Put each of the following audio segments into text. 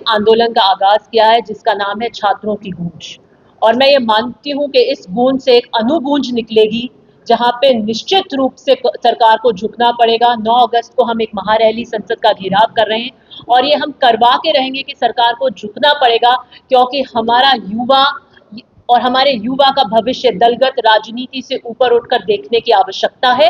आंदोलन का आगाज किया है जिसका नाम है छात्रों की गूंज। और मैं ये मानती हूं कि इस गूंज से एक अनुगूंज निकलेगी जहां पे निश्चित रूप से सरकार को झुकना पड़ेगा। 9 अगस्त को हम एक महारैली संसद का घेराव कर रहे हैं और ये हम करवा के रहेंगे कि सरकार को झुकना पड़ेगा, क्योंकि हमारा युवा और हमारे युवा का भविष्य दलगत राजनीति से ऊपर उठकर देखने की आवश्यकता है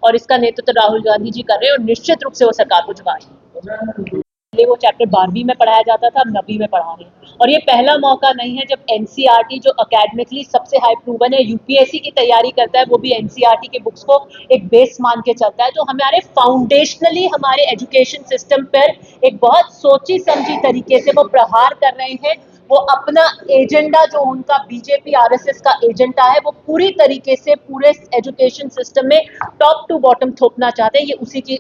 और इसका नेतृत्व राहुल गांधी जी कर रहे हैं और निश्चित रूप से वो सरकार को झुकाएंगे। वो चैप्टर 12वीं में पढ़ाया जाता था, अब 9वीं में पढ़ा रहे हैं। और ये पहला मौका नहीं है जब एनसीईआरटी जो एकेडमिकली सबसे हाई प्रूवन है, यूपीएससी की तैयारी करता है, वो भी एनसीईआरटी के बुक्स को एक बेस मान के चलता है, जो हमारे फाउंडेशनली हमारे एजुकेशन सिस्टम पर एक बहुत सोची समझी तरीके से वो प्रहार कर रहे हैं। वो अपना एजेंडा जो उनका बीजेपी आरएसएस का एजेंडा है वो पूरी तरीके से पूरे एजुकेशन सिस्टम में टॉप टू बॉटम थोपना चाहते हैं। ये उसी की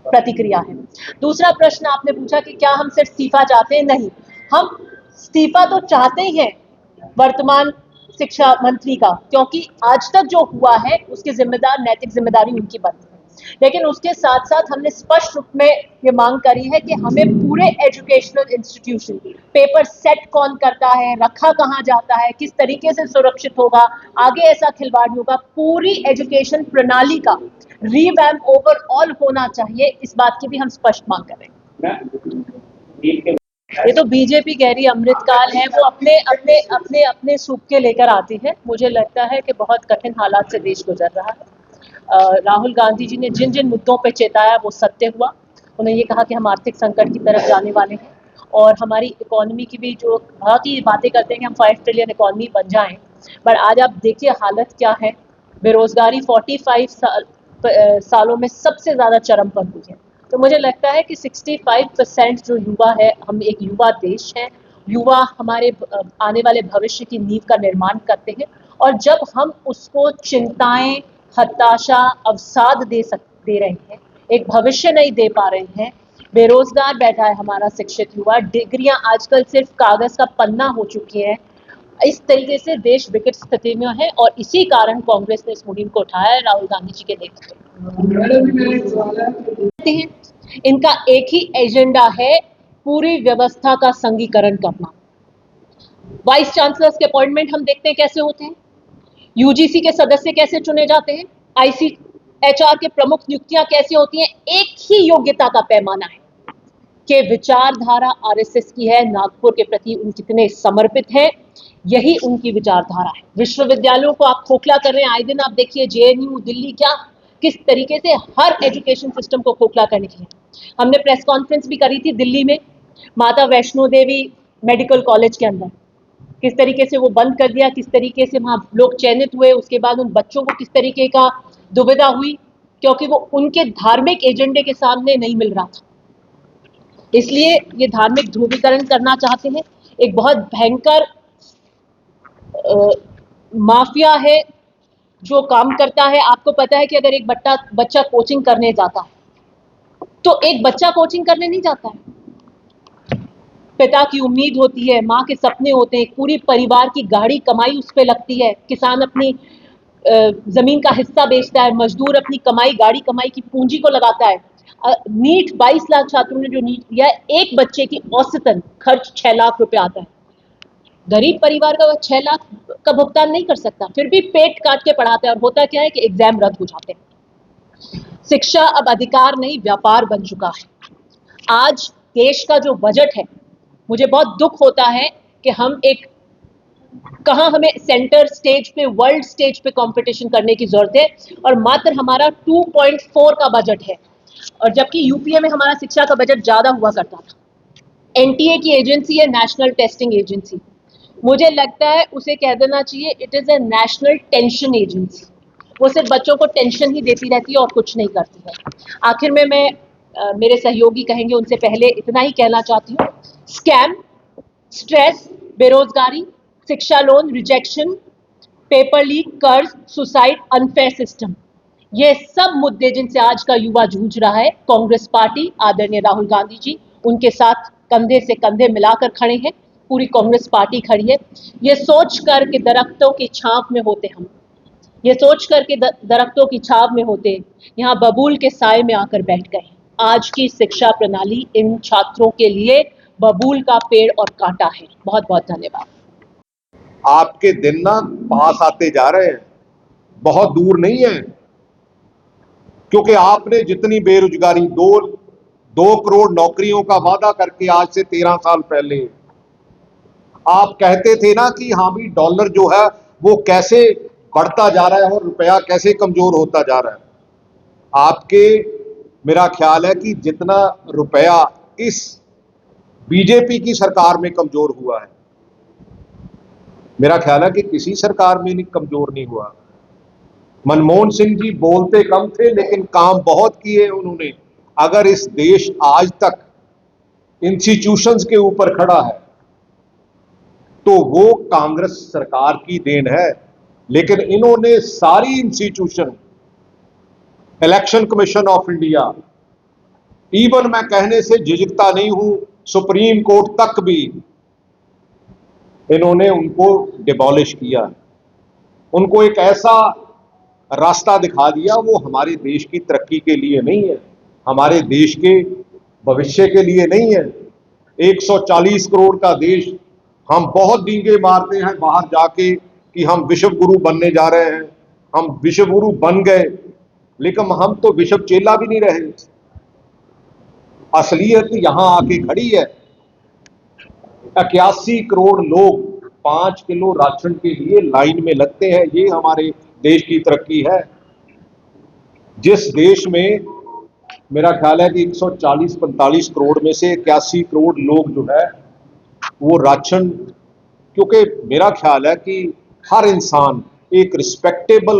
प्रतिक्रिया है। दूसरा प्रश्न आपने पूछा कि क्या हम सिर्फ इस्तीफा चाहते हैं? नहीं, हम इस्तीफा तो चाहते ही हैं वर्तमान शिक्षा मंत्री का, क्योंकि आज तक जो हुआ है उसकी जिम्मेदार नैतिक जिम्मेदारी उनकी बनती है। लेकिन उसके साथ साथ हमने स्पष्ट रूप में ये मांग करी है कि हमें पूरे एजुकेशनल इंस्टीट्यूशन, पेपर सेट कौन करता है, रखा कहाँ जाता है, किस तरीके से सुरक्षित होगा, आगे ऐसा खिलवाड़ होगा, पूरी एजुकेशन प्रणाली का रीवैम्प ओवरऑल होना चाहिए। इस बात की भी हम स्पष्ट मांग करेंगे। ये तो बीजेपी कह रही अमृतकाल है, वो अपने अपने अपने अपने सूप के लेकर आती है। मुझे लगता है कि बहुत कठिन हालात से देश गुजर रहा है। राहुल गांधी जी ने जिन जिन मुद्दों पर चेताया वो सत्य हुआ। उन्होंने ये कहा कि हम आर्थिक संकट की तरफ जाने वाले हैं और हमारी इकोनॉमी की भी जो बहुत ही बातें करते हैं कि हम 5 ट्रिलियन इकोनॉमी बन जाएं, पर आज आप देखिए हालत क्या है। बेरोजगारी 45 सालों में सबसे ज़्यादा चरम पर हुई है। तो मुझे लगता है कि 65% जो युवा है, हम एक युवा देश हैं, युवा हमारे आने वाले भविष्य की नींव का निर्माण करते हैं और जब हम उसको चिंताएं, हताशा, अवसाद दे रहे हैं, एक भविष्य नहीं दे पा रहे हैं, बेरोजगार बैठा है हमारा शिक्षित युवा, डिग्रियां आजकल सिर्फ कागज का पन्ना हो चुकी है, इस तरीके से देश विकट स्थिति में है और इसी कारण कांग्रेस ने इस मुहिम को उठाया है राहुल गांधी जी के नेतृत्व में। इनका एक ही एजेंडा है पूरी व्यवस्था का संघीकरण करना। वाइस चांसलर्स के अपॉइंटमेंट हम देखते हैं कैसे होते हैं, यूजीसी के सदस्य कैसे चुने जाते हैं, आईसीएचआर के प्रमुख नियुक्तियां कैसे होती हैं। एक ही योग्यता का पैमाना है कि विचारधारा आरएसएस की है, नागपुर के प्रति उन कितने समर्पित हैं, यही उनकी विचारधारा है। विश्वविद्यालयों को आप खोखला कर रहे हैं, आए दिन आप देखिए जेएनयू, दिल्ली, क्या किस तरीके से हर एजुकेशन सिस्टम को खोखला करने के लिए। हमने प्रेस कॉन्फ्रेंस भी करी थी दिल्ली में, माता वैष्णो देवी मेडिकल कॉलेज के अंदर किस तरीके से वो बंद कर दिया, किस तरीके से वहां लोग चयनित हुए, उसके बाद उन बच्चों को किस तरीके का दुविधा हुई, क्योंकि वो उनके धार्मिक एजेंडे के सामने नहीं मिल रहा था। इसलिए ये धार्मिक ध्रुवीकरण करना चाहते हैं। एक बहुत भयंकर माफिया है जो काम करता है। आपको पता है कि अगर एक बच्चा कोचिंग करने जाता है तो एक बच्चा कोचिंग करने नहीं जाता है, पिता की उम्मीद होती है, माँ के सपने होते हैं, पूरी परिवार की गाढ़ी कमाई उस पर लगती है, किसान अपनी जमीन का हिस्सा बेचता है, मजदूर अपनी कमाई, गाढ़ी कमाई की पूंजी को लगाता है। नीट 22 लाख छात्रों ने जो नीट दिया है, एक बच्चे की औसतन खर्च 6 लाख रुपए आता है। गरीब परिवार का वह 6 लाख का भुगतान नहीं कर सकता, फिर भी पेट काट के पढ़ाते हैं और होता क्या है कि एग्जाम रद्द हो जाते हैं। शिक्षा अब अधिकार नहीं व्यापार बन चुका है। आज देश का जो बजट है, मुझे बहुत दुख होता है कि हम एक कहां हमें सेंटर स्टेज पे, वर्ल्ड स्टेज पे कंपटीशन करने की जरूरत है और मात्र हमारा 2.4 का बजट है, और जबकि यूपीए में हमारा शिक्षा का बजट ज्यादा हुआ करता था। एनटीए की एजेंसी है, नेशनल टेस्टिंग एजेंसी, मुझे लगता है उसे कह देना चाहिए it is a national tension agency. वो सिर्फ बच्चों को टेंशन ही देती रहती है और कुछ नहीं करती है। आखिर में मैं मेरे सहयोगी कहेंगे, उनसे पहले इतना ही कहना चाहती हूँ, स्कैम, स्ट्रेस, बेरोजगारी, शिक्षा लोन रिजेक्शन, पेपर लीक, कर्ज, सुसाइड, अनफेयर सिस्टम, ये सब मुद्दे जिनसे आज का युवा जूझ रहा है, कांग्रेस पार्टी, आदरणीय राहुल गांधी जी उनके साथ कंधे से कंधे मिलाकर खड़े हैं। पूरी कांग्रेस पार्टी खड़ी है, ये सोच कर के दरख्तों की छांव में होते हम, ये सोच कर के दरख्तों की छांव में होते यहाँ बबूल के साए में आकर बैठ गए। आज की शिक्षा प्रणाली इन छात्रों के लिए बबूल का पेड़ और कांटा है। बहुत बहुत धन्यवाद। आपके दिन ना पास आते जा रहे हैं, बहुत दूर नहीं है, क्योंकि आपने जितनी बेरोजगारी, दो करोड़ नौकरियों का वादा करके आज से 13 साल पहले आप कहते थे ना कि हाँ भी डॉलर जो है वो कैसे बढ़ता जा रहा है और रुपया कैसे कमजोर होता जा रहा है। आपके, मेरा ख्याल है कि जितना रुपया इस बीजेपी की सरकार में कमजोर हुआ है, मेरा ख्याल है कि किसी सरकार में नहीं कमजोर नहीं हुआ। मनमोहन सिंह जी बोलते कम थे लेकिन काम बहुत किए उन्होंने। अगर इस देश आज तक इंस्टीट्यूशंस के ऊपर खड़ा है तो वो कांग्रेस सरकार की देन है। लेकिन इन्होंने सारी institution, election commission of India, even मैं कहने से झिझकता नहीं हूं, सुप्रीम कोर्ट तक भी इन्होंने उनको डिबॉलिश किया, उनको एक ऐसा रास्ता दिखा दिया वो हमारे देश की तरक्की के लिए नहीं है, हमारे देश के भविष्य के लिए नहीं है। 140 करोड़ का देश, हम बहुत डींगे मारते हैं बाहर जाके कि हम विश्व गुरु बनने जा रहे हैं, हम विश्व गुरु बन गए, लेकिन हम तो विश्व चेला भी नहीं रहे। असलियत यहां आके खड़ी है। 81 करोड़ लोग 5 किलो राशन के लिए लाइन में लगते हैं। ये हमारे देश की तरक्की है। जिस देश में मेरा ख्याल है कि 140-45 करोड़ में से 81 करोड़ लोग जो है वो राशन, क्योंकि मेरा ख्याल है कि हर इंसान एक रिस्पेक्टेबल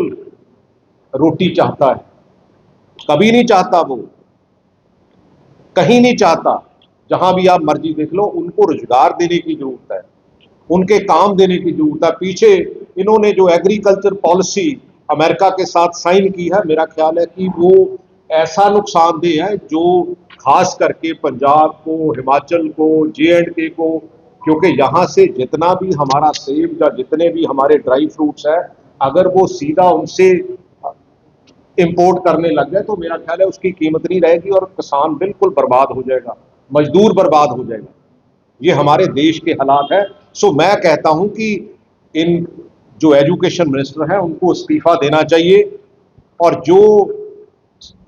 रोटी चाहता है, कभी नहीं चाहता, वो कहीं नहीं चाहता। जहां भी आप मर्जी देख लो, उनको रोजगार देने की जरूरत है, उनके काम देने की जरूरत है। पीछे इन्होंने जो एग्रीकल्चर पॉलिसी अमेरिका के साथ साइन की है, मेरा ख्याल है कि वो ऐसा नुकसानदेह है जो खास करके पंजाब को, हिमाचल को, J&K को, क्योंकि यहां से जितना भी हमारा सेब या जितने भी हमारे ड्राई फ्रूट्स है, अगर वो सीधा उनसे इंपोर्ट करने लग गए तो मेरा ख्याल है उसकी कीमत नहीं रहेगी और किसान बिल्कुल बर्बाद हो जाएगा, मजदूर बर्बाद हो जाएगा। ये हमारे देश के हालात है। सो मैं कहता हूं कि इन जो एजुकेशन मिनिस्टर हैं उनको इस्तीफा देना चाहिए और जो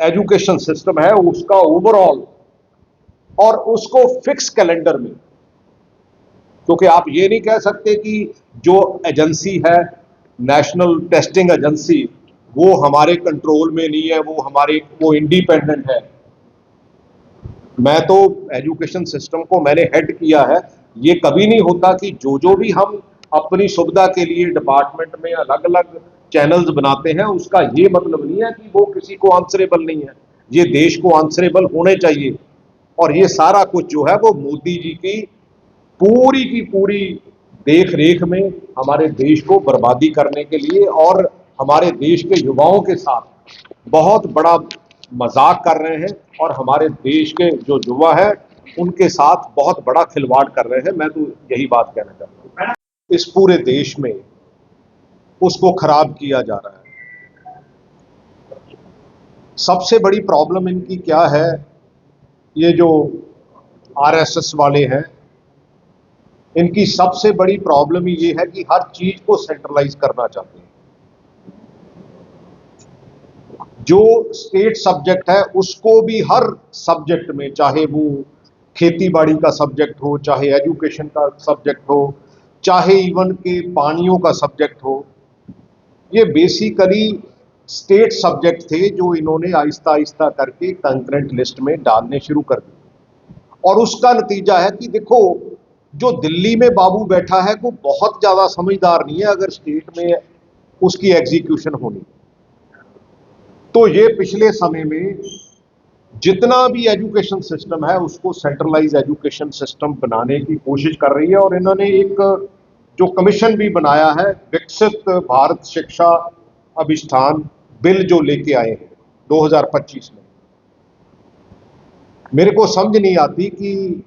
एजुकेशन सिस्टम है उसका ओवरऑल और उसको फिक्स कैलेंडर में, क्योंकि आप ये नहीं कह सकते कि जो एजेंसी है नेशनल टेस्टिंग एजेंसी वो हमारे कंट्रोल में नहीं है, वो इंडिपेंडेंट है। मैं तो एजुकेशन सिस्टम को मैंने हेड किया है। ये कभी नहीं होता कि जो भी हम अपनी सुविधा के लिए डिपार्टमेंट में अलग अलग चैनल्स बनाते हैं, उसका ये मतलब नहीं है कि वो किसी को आंसरेबल नहीं है। ये देश को आंसरेबल होने चाहिए और ये सारा कुछ जो है वो मोदी जी की पूरी देख रेख में हमारे देश को बर्बादी करने के लिए और हमारे देश के युवाओं के साथ बहुत बड़ा मजाक कर रहे हैं और हमारे देश के जो युवा है उनके साथ बहुत बड़ा खिलवाड़ कर रहे हैं। मैं तो यही बात कहना चाहता हूं। इस पूरे देश में उसको खराब किया जा रहा है। सबसे बड़ी प्रॉब्लम इनकी क्या है, ये जो आरएसएस वाले हैं, इनकी सबसे बड़ी प्रॉब्लम ये है कि हर चीज को सेंट्रलाइज करना चाहते हैं। जो स्टेट सब्जेक्ट है उसको भी हर सब्जेक्ट में, चाहे वो खेती बाड़ी का सब्जेक्ट हो, चाहे एजुकेशन का सब्जेक्ट हो, चाहे इवन के पानियों का सब्जेक्ट हो, ये बेसिकली स्टेट सब्जेक्ट थे जो इन्होंने आहिस्ता आहिस्ता करके कंकरेंट लिस्ट में डालने शुरू कर दिए। और उसका नतीजा है कि देखो, जो दिल्ली में बाबू बैठा है वो बहुत ज्यादा समझदार नहीं है अगर स्टेट में उसकी एग्जीक्यूशन होनी। तो ये पिछले समय में जितना भी एजुकेशन सिस्टम है उसको सेंट्रलाइज एजुकेशन सिस्टम बनाने की कोशिश कर रही है और इन्होंने एक जो कमीशन भी बनाया है, विकसित भारत शिक्षा अभिष्ठान बिल जो लेके आए हैं 2025 में। मेरे को समझ नहीं आती कि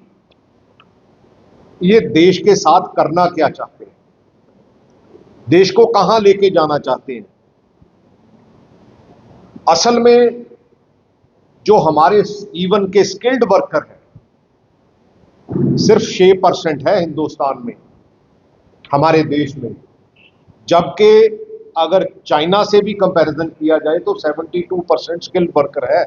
ये देश के साथ करना क्या चाहते हैं, देश को कहां लेके जाना चाहते हैं। असल में जो हमारे इवन के स्किल्ड वर्कर हैं सिर्फ 6% है हिंदुस्तान में, हमारे देश में, जबकि अगर चाइना से भी कंपैरिजन किया जाए तो 72% स्किल्ड वर्कर है।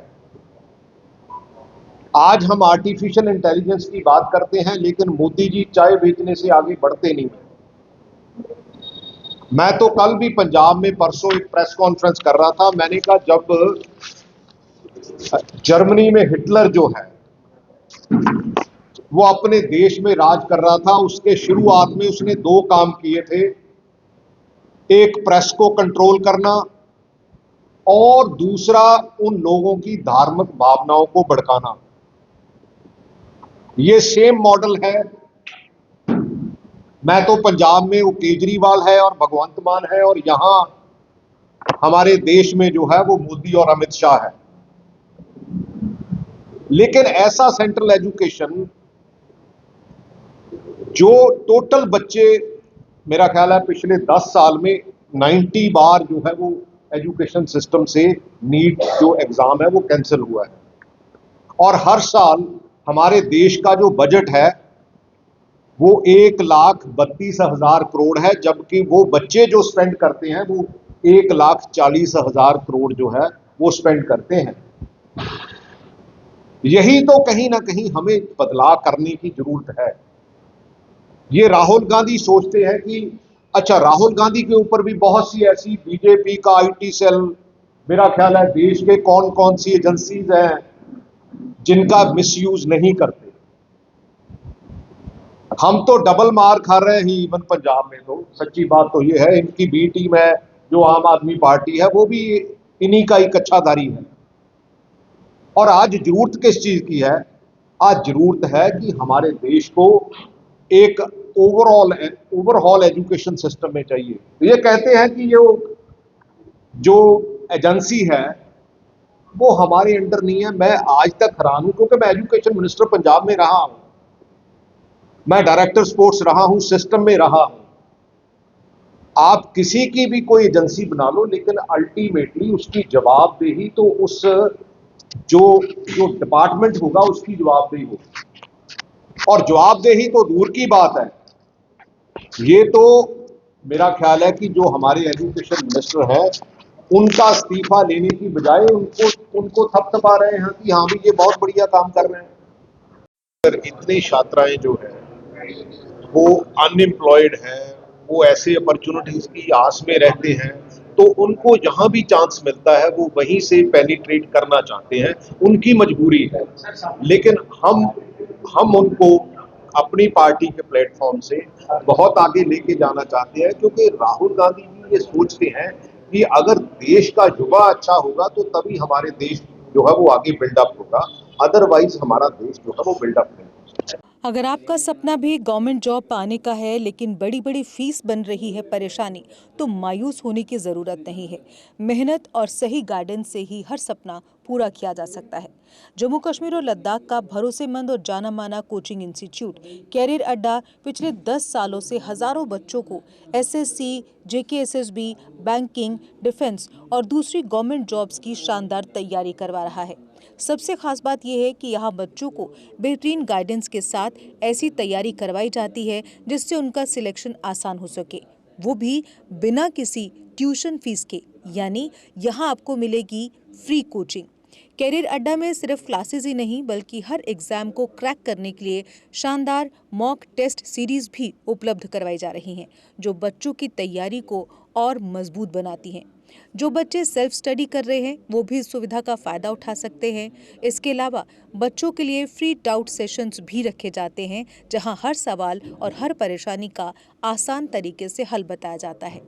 आज हम आर्टिफिशियल इंटेलिजेंस की बात करते हैं, लेकिन मोदी जी चाय बेचने से आगे बढ़ते नहीं। मैं तो कल भी पंजाब में परसों एक प्रेस कॉन्फ्रेंस कर रहा था, मैंने कहा जब जर्मनी में हिटलर जो है वो अपने देश में राज कर रहा था, उसके शुरुआत में उसने 2 काम किए थे, एक प्रेस को कंट्रोल करना और दूसरा उन लोगों की धार्मिक भावनाओं को भड़काना। ये सेम मॉडल है। मैं तो पंजाब में वो केजरीवाल है और भगवंत मान है, और यहां हमारे देश में जो है वो मोदी और अमित शाह है। लेकिन ऐसा सेंट्रल एजुकेशन जो टोटल बच्चे, मेरा ख्याल है पिछले 10 साल में 90 बार जो है वो एजुकेशन सिस्टम से नीट जो एग्जाम है वो कैंसिल हुआ है, और हर साल हमारे देश का जो बजट है वो 1,32,000 करोड़ है, जबकि वो बच्चे जो स्पेंड करते हैं वो 1,40,000 करोड़ जो है वो स्पेंड करते हैं। यही तो कहीं ना कहीं हमें बदलाव करने की जरूरत है। ये राहुल गांधी सोचते हैं कि अच्छा, राहुल गांधी के ऊपर भी बहुत सी ऐसी बीजेपी का आईटी सेल, मेरा ख्याल है देश के कौन कौन सी एजेंसीज हैं जिनका मिसयूज नहीं करते। हम तो डबल मार खा रहे हैं इवन पंजाब में। तो सच्ची बात तो ये है, इनकी बी टीम है जो आम आदमी पार्टी है वो भी इन्हीं का एक कच्छाधारी है। और आज जरूरत किस चीज की है? आज जरूरत है कि हमारे देश को एक ओवरऑल एजुकेशन सिस्टम में चाहिए। तो ये कहते हैं कि ये जो एजेंसी है वो हमारे अंडर नहीं है। मैं आज तक हैरान हूं, क्योंकि मैं एजुकेशन मिनिस्टर पंजाब में रहा हूं, मैं डायरेक्टर स्पोर्ट्स रहा हूं, सिस्टम में रहा हूं। आप किसी की भी कोई एजेंसी बना लो, लेकिन अल्टीमेटली उसकी जवाबदेही तो उस जो डिपार्टमेंट होगा उसकी जवाबदेही होगी। और जवाबदेही तो दूर की बात है, ये तो मेरा ख्याल है कि जो हमारे एजुकेशन मिनिस्टर हैं उनका इस्तीफा लेने की बजाय उनको थपथपा रहे हैं कि हाँ भी ये बहुत बढ़िया काम कर रहे हैं। इतनी छात्राएं जो है वो अनएम्प्लॉयड हैं, वो ऐसे अपॉर्चुनिटीज की आस में रहते हैं, तो उनको जहां भी चांस मिलता है वो वहीं से पेनिट्रेट करना चाहते हैं, उनकी मजबूरी है। लेकिन हम उनको अपनी पार्टी के प्लेटफॉर्म से बहुत आगे लेके जाना चाहते हैं, क्योंकि राहुल गांधी जी ये सोचते हैं कि अगर देश का युवा अच्छा होगा तो तभी हमारे देश जो है वो आगे बिल्डअप होगा, अदरवाइज हमारा देश जो है वो बिल्डअप नहीं होगा। अगर आपका सपना भी गवर्नमेंट जॉब पाने का है लेकिन बड़ी बड़ी फीस बन रही है परेशानी, तो मायूस होने की ज़रूरत नहीं है। मेहनत और सही गाइडेंस से ही हर सपना पूरा किया जा सकता है। जम्मू कश्मीर और लद्दाख का भरोसेमंद और जाना माना कोचिंग इंस्टीट्यूट कैरियर अड्डा पिछले 10 सालों से हजारों बच्चों को एसएससी, जेकेएसएसबी, बैंकिंग, डिफेंस और दूसरी गवर्नमेंट जॉब्स की शानदार तैयारी करवा रहा है। सबसे खास बात यह है कि यहाँ बच्चों को बेहतरीन गाइडेंस के साथ ऐसी तैयारी करवाई जाती है जिससे उनका सिलेक्शन आसान हो सके, वो भी बिना किसी ट्यूशन फीस के। यानी यहाँ आपको मिलेगी फ्री कोचिंग। कैरियर अड्डा में सिर्फ क्लासेस ही नहीं बल्कि हर एग्जाम को क्रैक करने के लिए शानदार मॉक टेस्ट सीरीज भी उपलब्ध करवाई जा रही हैं, जो बच्चों की तैयारी को और मजबूत बनाती हैं। जो बच्चे सेल्फ स्टडी कर रहे हैं वो भी इस सुविधा का फायदा उठा सकते हैं। इसके अलावा बच्चों के लिए फ्री डाउट सेशंस भी रखे जाते हैं, जहां हर सवाल और हर परेशानी का आसान तरीके से हल बताया जाता है।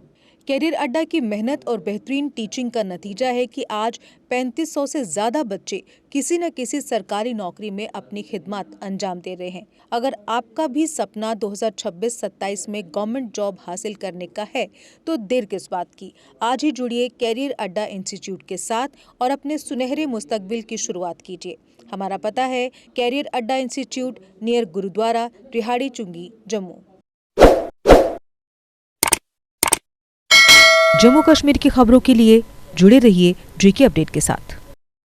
कैरियर अड्डा की मेहनत और बेहतरीन टीचिंग का नतीजा है कि आज 3500 से ज़्यादा बच्चे किसी न किसी सरकारी नौकरी में अपनी खिदमत अंजाम दे रहे हैं। अगर आपका भी सपना 2026-27 में गवर्नमेंट जॉब हासिल करने का है तो देर किस बात की। आज ही जुड़िए कैरियर अड्डा इंस्टीट्यूट के साथ और अपने सुनहरे मुस्तकबिल की शुरुआत कीजिए। हमारा पता है कैरियर अड्डा इंस्टीट्यूट, नियर गुरुद्वारा, रिहाड़ी चुंगी, जम्मू। जम्मू कश्मीर की खबरों के लिए जुड़े रहिए जेके अपडेट के साथ।